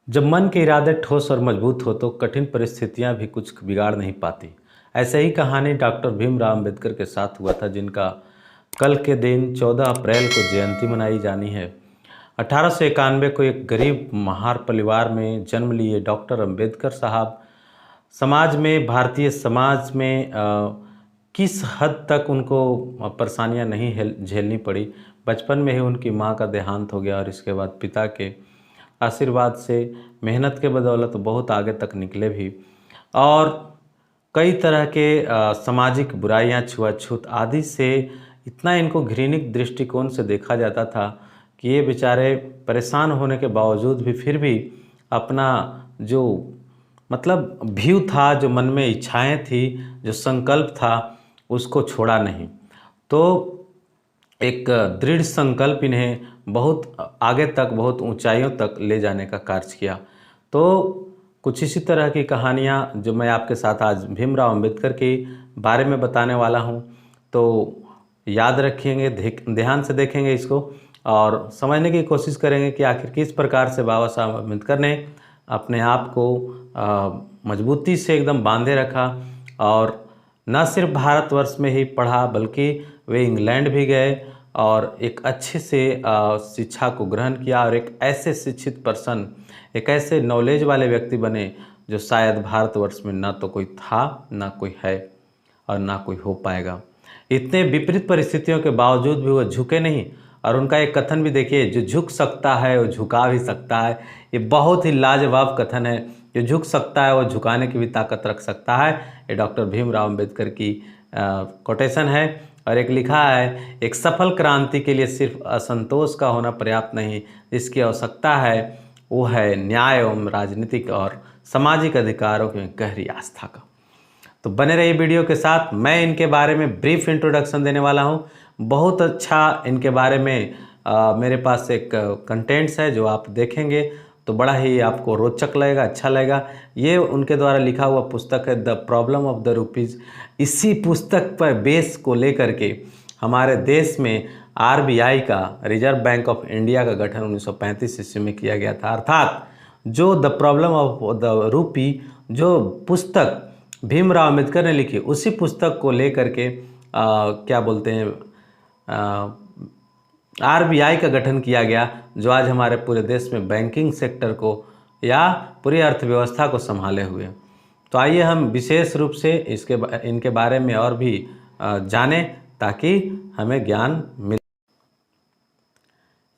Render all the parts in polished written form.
जब मन के इरादे ठोस और मजबूत हो तो कठिन परिस्थितियां भी कुछ बिगाड़ नहीं पाती। ऐसे ही कहानी डॉक्टर भीमराव अंबेडकर के साथ हुआ था, जिनका कल के दिन 14 अप्रैल को जयंती मनाई जानी है। 1891 को एक गरीब महार परिवार में जन्म लिए डॉक्टर अंबेडकर साहब समाज में, भारतीय समाज में किस हद तक उनको परेशानियां नहीं झेलनी पड़ी। बचपन में ही उनकी मां का देहांत हो गया और इसके बाद पिता के आशीर्वाद से, मेहनत के बदौलत बहुत आगे तक निकले भी। और कई तरह के सामाजिक बुराइयां, छुआछूत आदि से इतना इनको घृणित दृष्टिकोण से देखा जाता था कि ये बेचारे परेशान होने के बावजूद भी फिर भी अपना जो मतलब व्यू था, जो मन में इच्छाएं थी, जो संकल्प था, उसको छोड़ा नहीं। तो एक दृढ़ संकल्प इन्हें बहुत आगे तक, बहुत ऊंचाइयों तक ले जाने का कार्य किया। तो कुछ इसी तरह की कहानियाँ जो मैं आपके साथ आज भीमराव अंबेडकर के बारे में बताने वाला हूँ, तो याद रखेंगे, ध्यान से देखेंगे इसको और समझने की कोशिश करेंगे कि आखिर किस प्रकार से बाबा साहब अम्बेडकर ने अपने आप को मजबूती से एकदम बांधे रखा। और न सिर्फ भारतवर्ष में ही पढ़ा, बल्कि वे इंग्लैंड भी गए और एक अच्छे से शिक्षा को ग्रहण किया और एक ऐसे शिक्षित पर्सन, एक ऐसे नॉलेज वाले व्यक्ति बने जो शायद भारतवर्ष में ना तो कोई था, ना कोई है और ना कोई हो पाएगा। इतने विपरीत परिस्थितियों के बावजूद भी वो झुके नहीं। और उनका एक कथन भी देखिए, जो झुक सकता है वो झुका भी सकता है। ये बहुत ही लाजवाब कथन है। जो झुक सकता है वो झुकाने की भी ताकत रख सकता है। ये डॉक्टर भीमराव अंबेडकर की कोटेशन है। और एक लिखा है, एक सफल क्रांति के लिए सिर्फ असंतोष का होना पर्याप्त नहीं, इसकी आवश्यकता है वो है न्याय एवं राजनीतिक और सामाजिक अधिकारों की गहरी आस्था का। तो बने रहिए वीडियो के साथ। मैं इनके बारे में ब्रीफ इंट्रोडक्शन देने वाला हूँ। बहुत अच्छा इनके बारे में मेरे पास एक कंटेंट्स है जो आप देखेंगे तो बड़ा ही आपको रोचक लगेगा, अच्छा लगेगा। ये उनके द्वारा लिखा हुआ पुस्तक है the problem of the rupees. इसी पुस्तक पर बेस को लेकर के हमारे देश में आरबीआई का, रिजर्व बैंक ऑफ इंडिया का गठन 1935 ईस्वी में किया गया था। अर्थात जो the problem of the rupee, जो पुस्तक भीमराव अंबेडकर ने लिखी, उसी पुस्तक को लेकर के क्या बोलते हैं, आरबीआई का गठन किया गया, जो आज हमारे पूरे देश में बैंकिंग सेक्टर को या पूरी अर्थव्यवस्था को संभाले हुए। तो आइए हम विशेष रूप से इनके बारे में और भी जानें ताकि हमें ज्ञान मिले।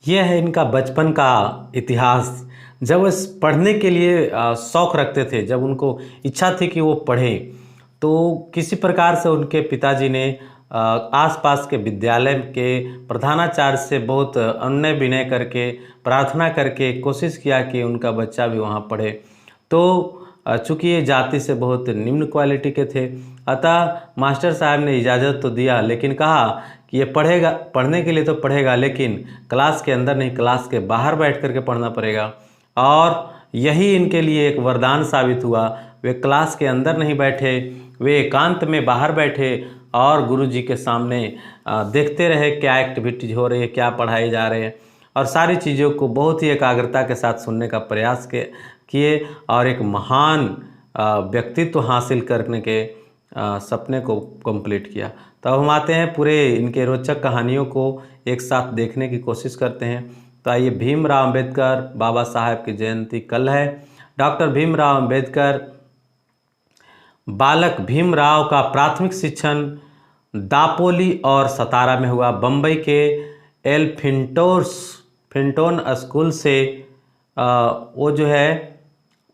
यह है इनका बचपन का इतिहास। जब वो पढ़ने के लिए शौक़ रखते थे, जब उनको इच्छा थी कि वो पढ़ें, तो किसी प्रकार से उनके पिताजी ने आसपास के विद्यालय के प्रधानाचार्य से बहुत अनुनय विनय करके, प्रार्थना करके कोशिश किया कि उनका बच्चा भी वहाँ पढ़े। तो चूँकि ये जाति से बहुत निम्न क्वालिटी के थे, अतः मास्टर साहब ने इजाज़त तो दिया, लेकिन कहा कि ये पढ़ेगा, पढ़ने के लिए तो पढ़ेगा, लेकिन क्लास के अंदर नहीं, क्लास के बाहर बैठ कर के पढ़ना पड़ेगा। और यही इनके लिए एक वरदान साबित हुआ। वे क्लास के अंदर नहीं बैठे, वे एकांत में बाहर बैठे और गुरुजी के सामने देखते रहे क्या एक्टिविटीज हो रही है, क्या पढ़ाई जा रहे हैं, और सारी चीज़ों को बहुत ही एकाग्रता के साथ सुनने का प्रयास किए और एक महान व्यक्तित्व हासिल करने के सपने को कंप्लीट किया। तो अब हम आते हैं पूरे इनके रोचक कहानियों को एक साथ देखने की कोशिश करते हैं। तो आइए, भीमराव अंबेडकर, बाबा साहब की जयंती कल है। डॉक्टर भीमराव अंबेडकर बालक भीमराव का प्राथमिक शिक्षण दापोली और सतारा में हुआ। बम्बई के फिंटोन स्कूल से वो जो है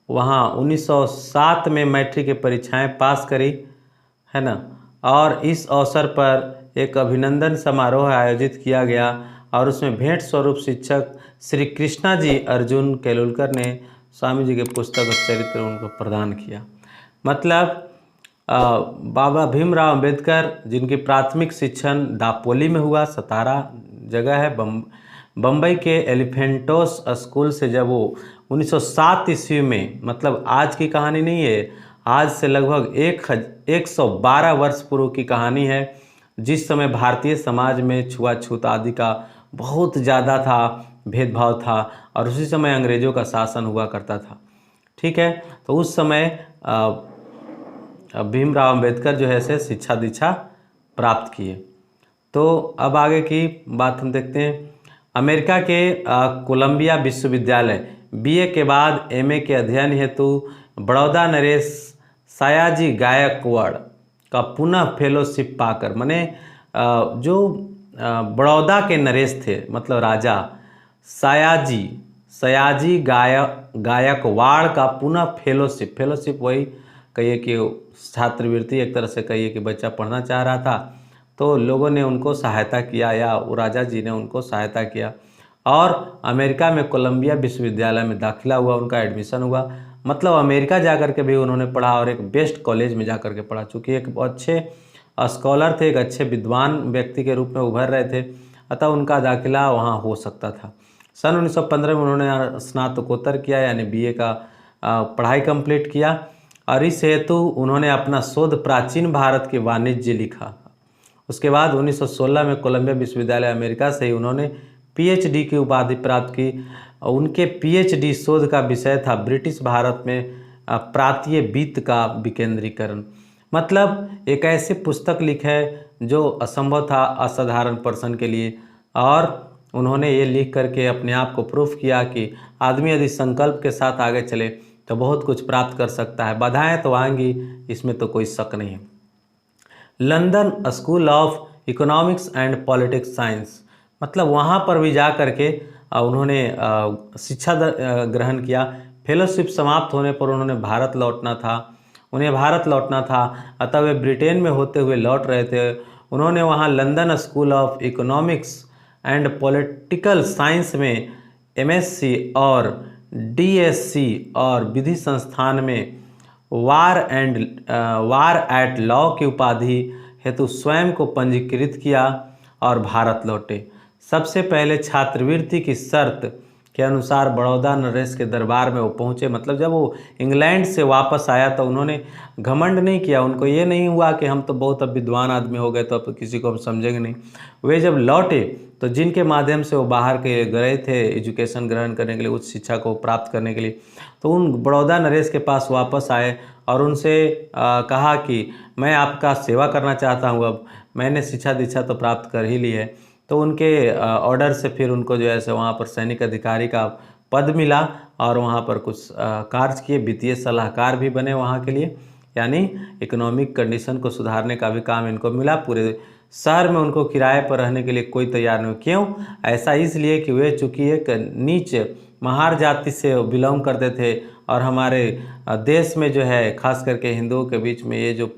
वहाँ 1907 में मैट्रिक की परीक्षाएं पास करी, है ना। और इस अवसर पर एक अभिनंदन समारोह आयोजित किया गया और उसमें भेंट स्वरूप शिक्षक श्री कृष्णा जी अर्जुन केलुलकर ने स्वामी जी के पुस्तक और चरित्र उनको प्रदान किया। मतलब बाबा भीमराव अंबेडकर, जिनकी प्राथमिक शिक्षण दापोली में हुआ, सतारा जगह है, बम्बई के एलिफेंटोस स्कूल से जब वो 1907 ईस्वी में, मतलब आज की कहानी नहीं है, आज से लगभग 112 वर्ष पूर्व की कहानी है, जिस समय भारतीय समाज में छुआछूत आदि का बहुत ज़्यादा था, भेदभाव था और उसी समय अंग्रेज़ों का शासन हुआ करता था। ठीक है, तो उस समय भीमराव अंबेडकर जो है से शिक्षा दीक्षा प्राप्त किए। तो अब आगे की बात हम देखते हैं। अमेरिका के कोलंबिया विश्वविद्यालय बीए के बाद एमए के अध्ययन हेतु बड़ौदा नरेश सयाजी गायकवाड़ का पुनः फेलोशिप पाकर, माने जो बड़ौदा के नरेश थे मतलब राजा सयाजी गायकवाड़ का पुनः फेलोशिप वही कहिए कि छात्रवृत्ति, एक तरह से कहिए कि बच्चा पढ़ना चाह रहा था तो लोगों ने उनको सहायता किया या वो राजा जी ने उनको सहायता किया और अमेरिका में कोलंबिया विश्वविद्यालय में दाखिला हुआ, उनका एडमिशन हुआ। मतलब अमेरिका जाकर के भी उन्होंने पढ़ा और एक बेस्ट कॉलेज में जाकर के पढ़ा। चूँकि एक अच्छे स्कॉलर थे, एक अच्छे विद्वान व्यक्ति के रूप में उभर रहे थे, अतः उनका दाखिला वहाँ हो सकता था। सन 1915 में उन्होंने स्नातकोत्तर किया यानी बीए का पढ़ाई कंप्लीट किया और इस हेतु उन्होंने अपना शोध प्राचीन भारत के वाणिज्य लिखा। उसके बाद 1916 में कोलंबिया विश्वविद्यालय अमेरिका से ही उन्होंने पीएचडी की उपाधि प्राप्त की। उनके पीएचडी शोध का विषय था ब्रिटिश भारत में प्रांतीय वित्त का विकेंद्रीकरण। मतलब एक ऐसी पुस्तक लिखे जो असंभव था असाधारण पर्सन के लिए, और उन्होंने ये लिख करके अपने आप को प्रूफ किया कि आदमी यदि संकल्प के साथ आगे चले तो बहुत कुछ प्राप्त कर सकता है। बाधाएं तो आएंगी, इसमें तो कोई शक नहीं है। London school of economics and politics science, मतलब वहाँ पर भी जा करके उन्होंने शिक्षा ग्रहण किया। फेलोशिप समाप्त होने पर उन्हें भारत लौटना था, अतः वे ब्रिटेन में होते हुए लौट रहे थे। उन्होंने वहाँ London school of economics and political science में एमएससी और डीएससी और विधि संस्थान में वार एट लॉ की उपाधि हेतु स्वयं को पंजीकृत किया और भारत लौटे। सबसे पहले छात्रवृत्ति की शर्त के अनुसार बड़ौदा नरेश के दरबार में वो पहुँचे। मतलब जब वो इंग्लैंड से वापस आया तो उन्होंने घमंड नहीं किया, उनको ये नहीं हुआ कि हम तो बहुत अब विद्वान आदमी हो गए तो अब किसी को हम समझेंगे नहीं। वे जब लौटे तो जिनके माध्यम से वो बाहर के गए थे एजुकेशन ग्रहण करने के लिए, उच्च शिक्षा को प्राप्त करने के लिए, तो उन बड़ौदा नरेश के पास वापस आए और उनसे कहा कि मैं आपका सेवा करना चाहता हूँ, अब मैंने शिक्षा दीक्षा तो प्राप्त कर ही ली है। तो उनके ऑर्डर से फिर उनको जो है सो वहाँ पर सैनिक अधिकारी का पद मिला और वहाँ पर कुछ कार्य किए, वित्तीय सलाहकार भी बने वहाँ के लिए, यानी इकोनॉमिक कंडीशन को सुधारने का भी काम इनको मिला। पूरे शहर में उनको किराए पर रहने के लिए कोई तैयार नहीं। क्यों ऐसा? इसलिए कि वे चूँकि एक नीच महार जाति से बिलोंग करते थे और हमारे देश में जो है खास करके हिंदुओं के बीच में ये जो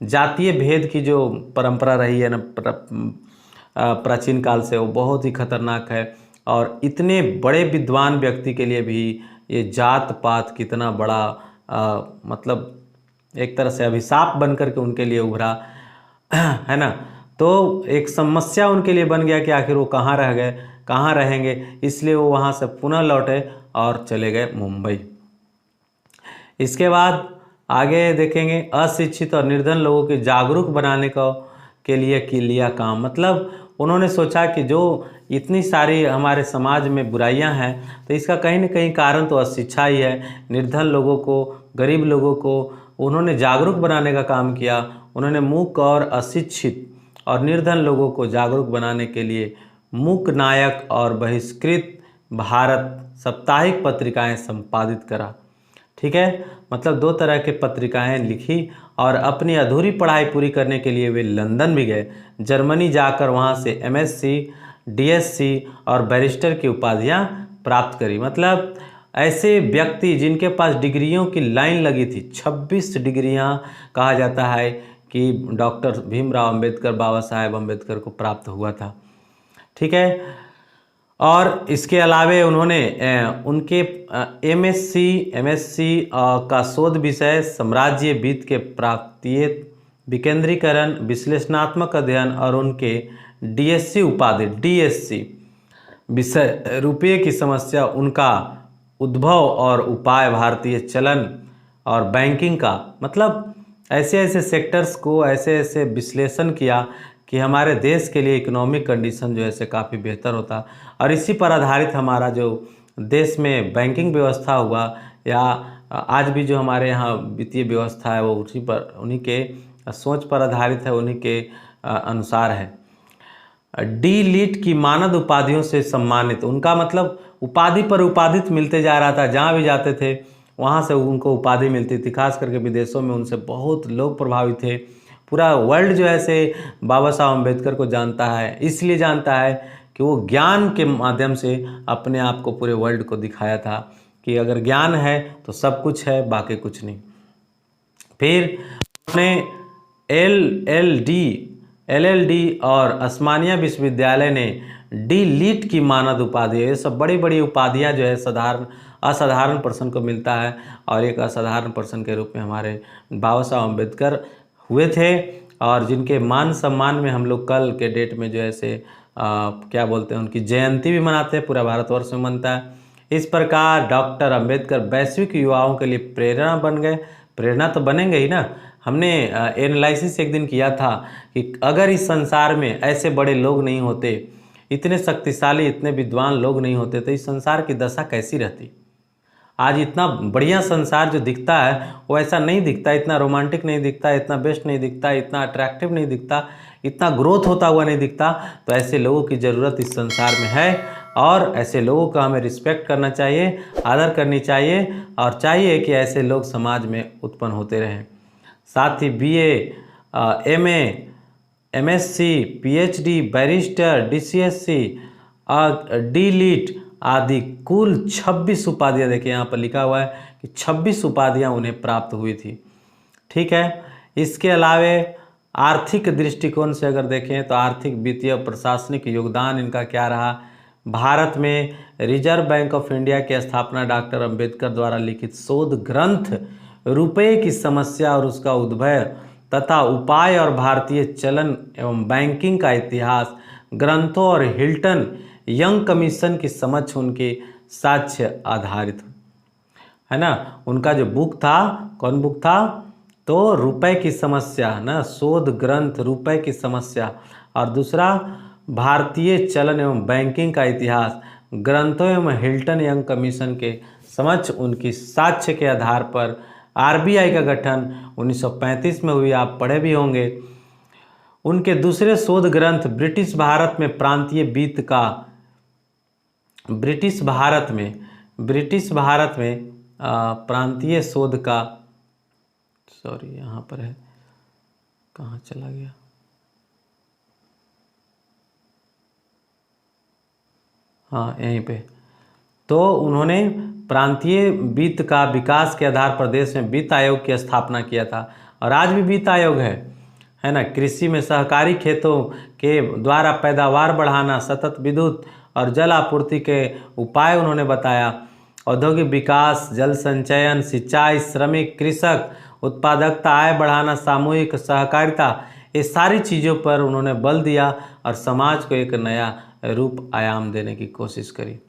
जातीय भेद की जो परंपरा रही है ना प्राचीन काल से, वो बहुत ही खतरनाक है। और इतने बड़े विद्वान व्यक्ति के लिए भी ये जात पात कितना बड़ा मतलब एक तरह से अभिशाप बन करके उनके लिए उभरा है ना। तो एक समस्या उनके लिए बन गया कि आखिर वो कहाँ रह गए, कहाँ रहेंगे, इसलिए वो वहाँ से पुनः लौटे और चले गए मुंबई। इसके बाद आगे देखेंगे अशिक्षित और निर्धन लोगों के जागरूक बनाने के लिए लिया काम। मतलब उन्होंने सोचा कि जो इतनी सारी हमारे समाज में बुराइयां हैं तो इसका कहीं न कहीं कारण तो अशिक्षा ही है। निर्धन लोगों को, गरीब लोगों को उन्होंने जागरूक बनाने का काम किया। उन्होंने मूक और अशिक्षित और निर्धन लोगों को जागरूक बनाने के लिए मूक नायक और बहिष्कृत भारत साप्ताहिक पत्रिकाएं संपादित करा। ठीक है, मतलब 2 तरह के पत्रिकाएं लिखी और अपनी अधूरी पढ़ाई पूरी करने के लिए वे लंदन भी गए। जर्मनी जाकर वहां से एमएससी, डीएससी और बैरिस्टर की उपाधियां प्राप्त करी। मतलब ऐसे व्यक्ति जिनके पास डिग्रियों की लाइन लगी थी, 26 डिग्रियां कहा जाता है कि डॉक्टर भीमराव अंबेडकर, बाबा साहेब अंबेडकर को प्राप्त हुआ था। ठीक है, और इसके अलावे उन्होंने उनके एमएससी का शोध विषय साम्राज्य वित्त के प्राप्तीय विकेंद्रीकरण, विश्लेषणात्मक अध्ययन और उनके डीएससी उपाधि, डीएससी विषय रुपये की समस्या, उनका उद्भव और उपाय, भारतीय चलन और बैंकिंग का। मतलब ऐसे ऐसे सेक्टर्स को ऐसे ऐसे विश्लेषण किया कि हमारे देश के लिए इकोनॉमिक कंडीशन जो है से काफ़ी बेहतर होता और इसी पर आधारित हमारा जो देश में बैंकिंग व्यवस्था हुआ या आज भी जो हमारे यहाँ वित्तीय व्यवस्था है वो उसी पर, उन्हीं के सोच पर आधारित है, उन्हीं के अनुसार है। डी लीट की मानद उपाधियों से सम्मानित, उनका मतलब उपाधि पर उपाधित मिलते जा रहा था, जहाँ भी जाते थे वहाँ से उनको उपाधि मिलती थी। खास करके विदेशों में उनसे बहुत लोग प्रभावित थे। पूरा वर्ल्ड जो है से बाबा साहब अम्बेडकर को जानता है, इसलिए जानता है कि वो ज्ञान के माध्यम से अपने आप को पूरे वर्ल्ड को दिखाया था कि अगर ज्ञान है तो सब कुछ है, बाकी कुछ नहीं। फिर उन्होंने LLD और उस्मानिया विश्वविद्यालय ने डी लीट की मानद उपाधि, ये सब बड़ी बड़ी उपाधियाँ जो है असाधारण पर्सन को मिलता है, और एक असाधारण पर्सन के रूप में हमारे बाबा साहब अम्बेडकर हुए थे, और जिनके मान सम्मान में हम लोग कल के डेट में जो है से क्या बोलते हैं, उनकी जयंती भी मनाते हैं, पूरा भारतवर्ष में मनता है। इस प्रकार डॉक्टर अंबेडकर वैश्विक युवाओं के लिए प्रेरणा बन गए। प्रेरणा तो बनेंगे ही ना। हमने एनालिसिस एक दिन किया था कि अगर इस संसार में ऐसे बड़े लोग नहीं होते, इतने शक्तिशाली, इतने विद्वान लोग नहीं होते, तो इस संसार की दशा कैसी रहती। आज इतना बढ़िया संसार जो दिखता है वो ऐसा नहीं दिखता, इतना रोमांटिक नहीं दिखता, इतना बेस्ट नहीं दिखता, इतना अट्रैक्टिव नहीं दिखता, इतना ग्रोथ होता हुआ नहीं दिखता। तो ऐसे लोगों की ज़रूरत इस संसार में है, और ऐसे लोगों का हमें रिस्पेक्ट करना चाहिए, आदर करनी चाहिए, और चाहिए कि ऐसे लोग समाज में उत्पन्न होते रहें। साथ ही BA, MA, MSc, PhD, barrister, DCSC और डी लीट आदि कुल 26 उपाधियाँ, देखिए यहाँ पर लिखा हुआ है कि 26 उपाधियाँ उन्हें प्राप्त हुई थी। ठीक है। इसके अलावे आर्थिक दृष्टिकोण से अगर देखें तो आर्थिक, वित्तीय और प्रशासनिक योगदान इनका क्या रहा। भारत में रिजर्व बैंक ऑफ इंडिया की स्थापना डॉक्टर अंबेडकर द्वारा लिखित शोध ग्रंथ रुपये की समस्या और उसका उद्भव तथा उपाय और भारतीय चलन एवं बैंकिंग का इतिहास ग्रंथों और हिल्टन यंग कमीशन की समझ उनके साक्ष्य आधारित है ना। उनका जो बुक था, कौन बुक था, तो रुपए की समस्या ना, शोध ग्रंथ रुपए की समस्या, और दूसरा भारतीय चलन एवं बैंकिंग का इतिहास ग्रंथों एवं हिल्टन यंग कमीशन के समझ उनकी साक्ष्य के आधार पर RBI का गठन 1935 में हुई, आप पढ़े भी होंगे। उनके दूसरे शोध ग्रंथ ब्रिटिश भारत में प्रांतीय शोध का, सॉरी यहाँ पर है, कहाँ चला गया, हाँ यहीं पे। तो उन्होंने प्रांतीय वित्त का विकास के आधार पर देश में वित्त आयोग की स्थापना किया था, और आज भी वित्त आयोग है ना। कृषि में सहकारी खेतों के द्वारा पैदावार बढ़ाना, सतत विद्युत और जल आपूर्ति के उपाय उन्होंने बताया। औद्योगिक विकास, जल संचयन, सिंचाई, श्रमिक, कृषक उत्पादकता, आय बढ़ाना, सामूहिक सहकारिता, ये सारी चीज़ों पर उन्होंने बल दिया और समाज को एक नया रूप आयाम देने की कोशिश करी।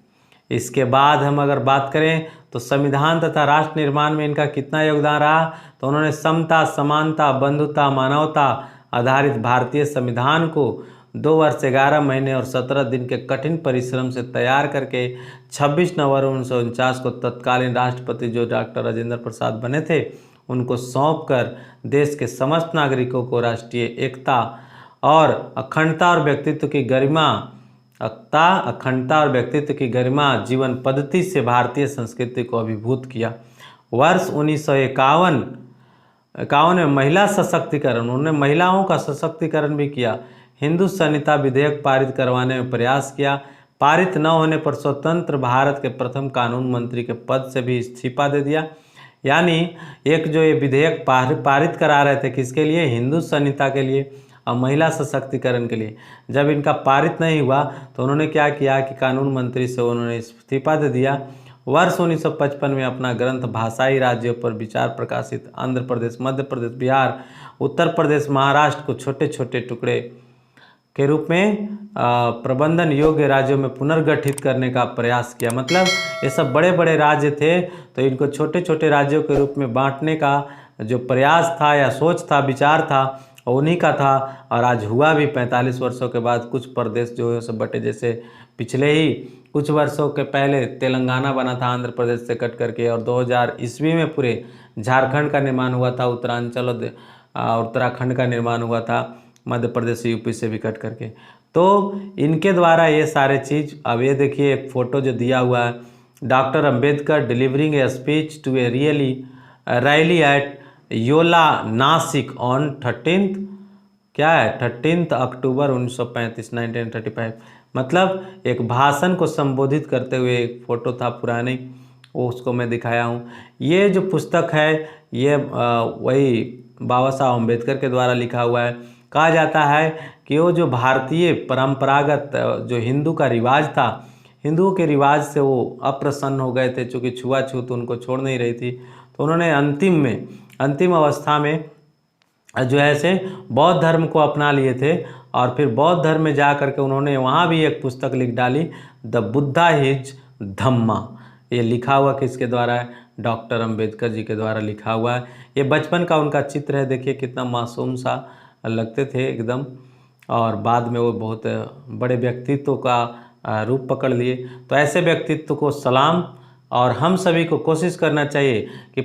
इसके बाद हम अगर बात करें तो संविधान तथा राष्ट्र निर्माण में इनका कितना योगदान रहा, तो उन्होंने समता, समानता, बंधुता, मानवता आधारित भारतीय संविधान को 2 वर्ष 11 महीने और 17 दिन के कठिन परिश्रम से तैयार करके 26 नवंबर 1949 को तत्कालीन राष्ट्रपति जो डॉक्टर राजेंद्र प्रसाद बने थे उनको सौंपकर देश के समस्त नागरिकों को राष्ट्रीय एकता और अखंडता और व्यक्तित्व की गरिमा जीवन पद्धति से भारतीय संस्कृति को अभिभूत किया। वर्ष 1951 में महिला सशक्तिकरण, उन्होंने महिलाओं का सशक्तिकरण भी किया। हिंदू संहिता विधेयक पारित करवाने में प्रयास किया। पारित न होने पर स्वतंत्र भारत के प्रथम कानून मंत्री के पद से भी इस्तीफा दे दिया। यानी एक जो ये विधेयक पारित करा रहे थे, किसके लिए, हिंदू संहिता के लिए और महिला सशक्तिकरण के लिए, जब इनका पारित नहीं हुआ तो उन्होंने क्या किया कि कानून मंत्री से उन्होंने इस्तीफा दे दिया। वर्ष 1955 में अपना ग्रंथ भाषाई राज्यों पर विचार प्रकाशित आंध्र प्रदेश, मध्य प्रदेश, बिहार, उत्तर प्रदेश, महाराष्ट्र को छोटे छोटे टुकड़े के रूप में प्रबंधन योग्य राज्यों में पुनर्गठित करने का प्रयास किया। मतलब ये सब बड़े बड़े राज्य थे तो इनको छोटे छोटे राज्यों के रूप में बांटने का जो प्रयास था या सोच था, विचार था, उन्हीं का था। और आज हुआ भी 45 वर्षों के बाद कुछ प्रदेश जो है सब बटे, जैसे पिछले ही कुछ वर्षों के पहले तेलंगाना बना था आंध्र प्रदेश से कट करके, और 2000 ईस्वी में पूरे झारखंड का निर्माण हुआ था, उत्तरांचल और उत्तराखंड का निर्माण हुआ था मध्य प्रदेश यूपी से भी कट करके। तो इनके द्वारा ये सारे चीज़, अब ये देखिए एक फ़ोटो जो दिया हुआ है, doctor Ambedkar delivering a speech to a rally at Yeola Nashik on 13 October 1935 1935। मतलब एक भाषण को संबोधित करते हुए एक फ़ोटो था पुरानी, वो उसको मैं दिखाया हूँ। ये जो पुस्तक है ये वही बाबा साहब अम्बेडकर के द्वारा लिखा हुआ है। कहा जाता है कि वो जो भारतीय परंपरागत जो हिंदू का रिवाज था, हिंदुओं के रिवाज से वो अप्रसन्न हो गए थे, चूँकि छुआछूत उनको छोड़ नहीं रही थी। तो उन्होंने अंतिम अवस्था में जो है से बौद्ध धर्म को अपना लिए थे, और फिर बौद्ध धर्म में जा करके उन्होंने वहाँ भी एक पुस्तक लिख डाली, द बुद्धा हिज धम्मा। ये लिखा हुआ किसके द्वारा है? डॉक्टर अंबेडकर जी के द्वारा लिखा हुआ है। ये बचपन का उनका चित्र है, देखिए कितना मासूम सा लगते थे एकदम, और बाद में वो बहुत बड़े व्यक्तित्व का रूप पकड़ लिए। तो ऐसे व्यक्तित्व को सलाम, और हम सभी को कोशिश करना चाहिए कि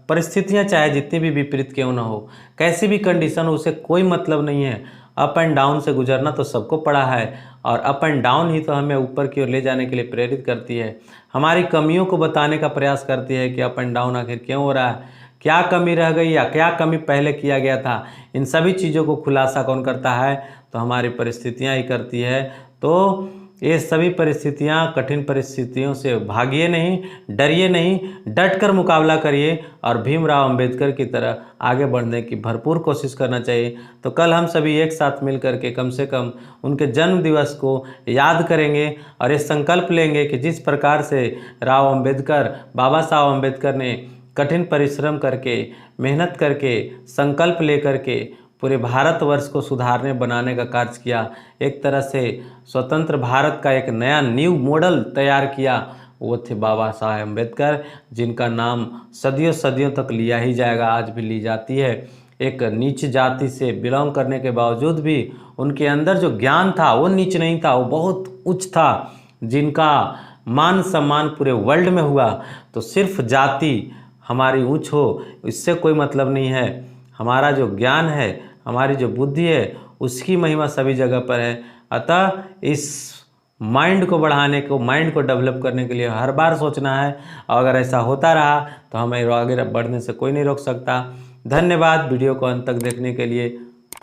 परिस्थितियाँ चाहे जितनी भी विपरीत क्यों ना हो, कैसी भी कंडीशन हो, उसे कोई मतलब नहीं है। अप एंड डाउन से गुजरना तो सबको पड़ा है, और अप एंड डाउन ही तो हमें ऊपर की ओर ले जाने के लिए प्रेरित करती है। हमारी कमियों को बताने का प्रयास करती है कि अप एंड डाउन आखिर क्यों हो रहा है, क्या कमी रह गई या क्या कमी पहले किया गया था। इन सभी चीज़ों को खुलासा कौन करता है? तो हमारी परिस्थितियाँ ही करती है। तो ये सभी परिस्थितियाँ, कठिन परिस्थितियों से भागिए नहीं, डरिए नहीं, डट कर मुकाबला करिए, और भीमराव अंबेडकर की तरह आगे बढ़ने की भरपूर कोशिश करना चाहिए। तो कल हम सभी एक साथ मिल करके कम से कम उनके जन्म दिवस को याद करेंगे, और ये संकल्प लेंगे कि जिस प्रकार से बाबा साहब अम्बेडकर ने कठिन परिश्रम करके, मेहनत करके, संकल्प लेकर के पूरे भारतवर्ष को सुधारने बनाने का कार्य किया, एक तरह से स्वतंत्र भारत का एक नया न्यू मॉडल तैयार किया, वो थे बाबा साहब अम्बेडकर, जिनका नाम सदियों सदियों तक लिया ही जाएगा, आज भी ली जाती है। एक नीच जाति से बिलोंग करने के बावजूद भी उनके अंदर जो ज्ञान था वो नीच नहीं था, वो बहुत उच्च था, जिनका मान सम्मान पूरे वर्ल्ड में हुआ। तो सिर्फ जाति हमारी उच्च हो इससे कोई मतलब नहीं है, हमारा जो ज्ञान है, हमारी जो बुद्धि है, उसकी महिमा सभी जगह पर है। अतः इस माइंड को बढ़ाने को, माइंड को डेवलप करने के लिए हर बार सोचना है, और अगर ऐसा होता रहा तो हमें आगे बढ़ने से कोई नहीं रोक सकता। धन्यवाद वीडियो को अंत तक देखने के लिए।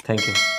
Thank you.